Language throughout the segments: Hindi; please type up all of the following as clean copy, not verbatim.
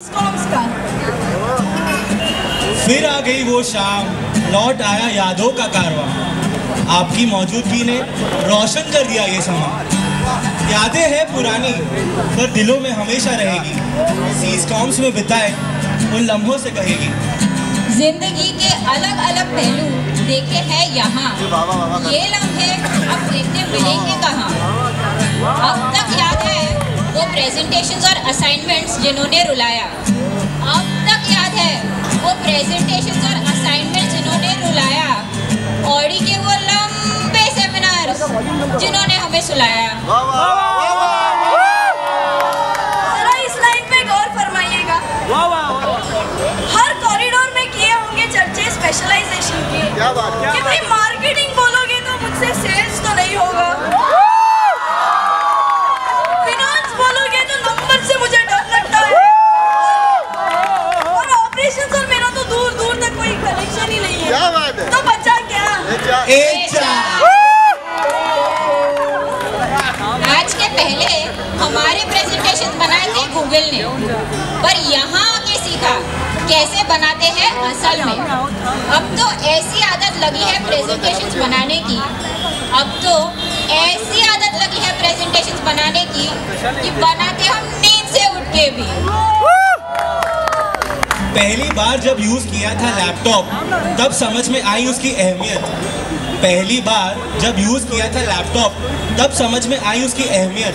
का। फिर आ गई वो शाम, लौट आया यादों का कारवां। आपकी मौजूदगी ने रोशन कर दिया ये समा। यादें हैं पुरानी पर दिलों में हमेशा रहेगी। सीस्कॉम्स में बिताए उन लम्हों से कहेगी। जिंदगी के अलग अलग पहलू देखे हैं यहाँ, ये लम्हे अब देखने मिलेंगे कहाँ। अब तक याद है वो प्रेजेंटेशंस और असाइनमेंट्स जिन्होंने रुलाया। अब तक याद है वो प्रेजेंटेशंस और असाइनमेंट्स जिन्होंने रुलाया। ऑडी के वो लंबे सेमिनार्स जिन्होंने हमें सुलाया। जरा इस लाइन पे गौर फरमाइएगा। हर कॉरिडोर में किए होंगे चर्चे स्पेशलाइजेशन के। कि भाई मार्केटिंग बोलोगे तो मुझसे सेल्स तो नहीं होगा, फिनांस बोलोगे तो नंबर से मुझे डर लगता है, और ऑपरेशंस और मेरा तो दूर दूर तक कोई कनेक्शन ही नहीं है। तो बचा क्या? आज के पहले हमारे प्रेजेंटेशन बनाए थे गूगल ने, पर यहाँ आके सीखा कैसे बनाते हैं असल में। अब तो ऐसी आदत लगी है प्रेजेंटेशंस बनाने की, अब तो ऐसी आदत लगी है प्रेजेंटेशंस बनाने की कि बनाते हम नींद से उठ के भी। पहली बार जब यूज किया था लैपटॉप तब समझ में आई उसकी अहमियत। पहली बार जब यूज किया था लैपटॉप तब समझ में आई उसकी अहमियत,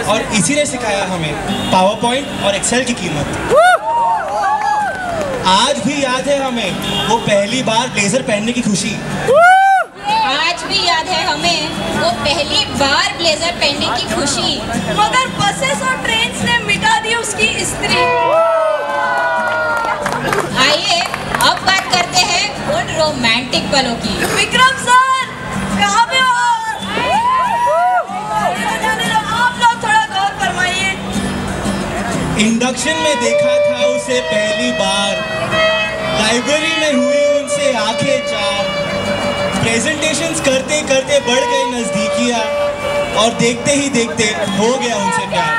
और इसी ने सिखाया हमें पावर पॉइंट और एक्सेल की कीमत। आज भी याद है हमें वो पहली बार ब्लेजर पहनने की खुशी। आज भी याद है हमें वो पहली बार ब्लेजर पहनने की खुशी। मगर बसेस और ट्रेन्स ने मिटा दी उसकी स्त्री। आइए अब बात करते हैं उन रोमांटिक पलों की। विक्रम सर कहाँ पे हो? आप लोग थोड़ा गौर फरमाइए। इंडक्शन में देखा था उसे पहली बार, लाइब्रेरी में हुई उनसे आंखें चार। प्रेजेंटेशंस करते करते बढ़ गई नजदीकियां, और देखते ही देखते हो गया उनसे प्यार।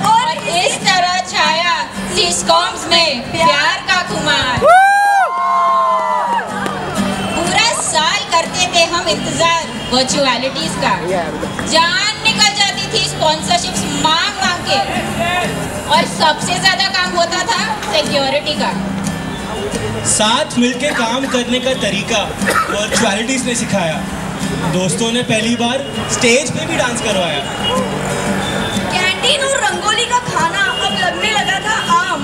और इस तरह छाया सीस्कॉम्स में प्यार का खुमार। पूरा साल करते थे हम इंतजार वर्चुअलिटीज का। जान निकल जाती थी स्पॉन्सरशिप्स मांग मांग के, और सबसे ज्यादा काम होता था सिक्योरिटी का। साथ मिलके काम करने का तरीका वर्चुअलिटीज ने सिखाया। दोस्तों ने पहली बार स्टेज पे भी डांस करवाया। कैंटीन और रंगोली का खाना अब लगने लगा था आम,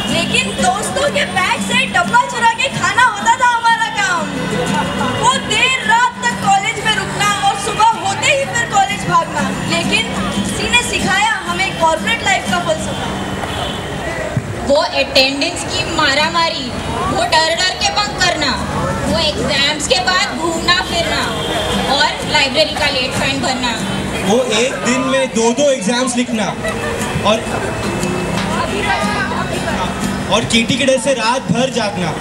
लेकिन दोस्तों के बैग से डब्बा चुरा के खाना होता था हमारा काम। वो देर रात तक कॉलेज में रुकना और सुबह होते ही फिर कॉलेज भागना, लेकिन किसी ने सिखाया हमें कॉर्पोरेट लाइफ का फलसफा। वो अटेंडेंस की मारामारी, वो डर डर के बंक करना, वो एग्जाम्स के बाद घूमना फिरना, और लाइब्रेरी का लेट फाइन भरना। वो एक दिन में दो एग्जाम्स लिखना, और केटी के डर से रात भर जागना,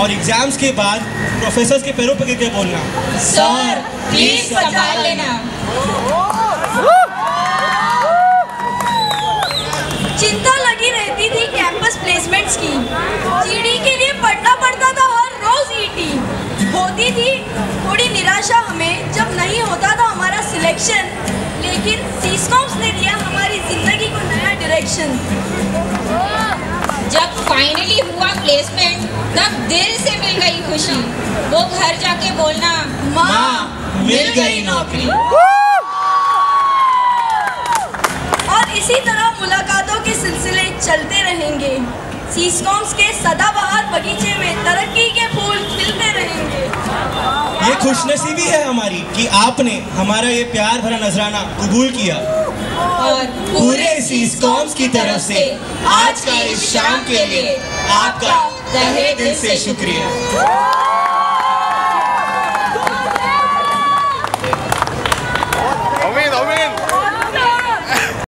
और एग्जाम्स के बाद प्रोफेसर्स के पैरों पर गिर के बोलना, सर प्लीज संभाल लेना। चिंता लगी रहती थी कैंपस प्लेसमेंट्स की। जीडी के लिए पढ़ना पड़ता था हर रोज ईटी। होती थी थोड़ी निराशा हमें जब नहीं होता था हमारा सिलेक्शन, लेकिन सीस्कॉम्स ने दिया हमारी जिंदगी को नया डायरेक्शन। जब फाइनली हुआ प्लेसमेंट तब दिल से मिल गई खुशी। वो घर जाके बोलना, माँ मिल गई नौकरी। और इसी तरह मुलाकातों के सिलसिले चलते रहेंगे। सीस्कॉम्स के सदाबहार बगीचे में तरक्की के फूल खिलते रहेंगे। ये खुशनसीबी है हमारी कि आपने हमारा ये प्यार भरा नजराना कबूल किया, और पूरे सीस्कॉम्स की तरफ से आज का इस शाम के लिए आपका तहे दिल से शुक्रिया।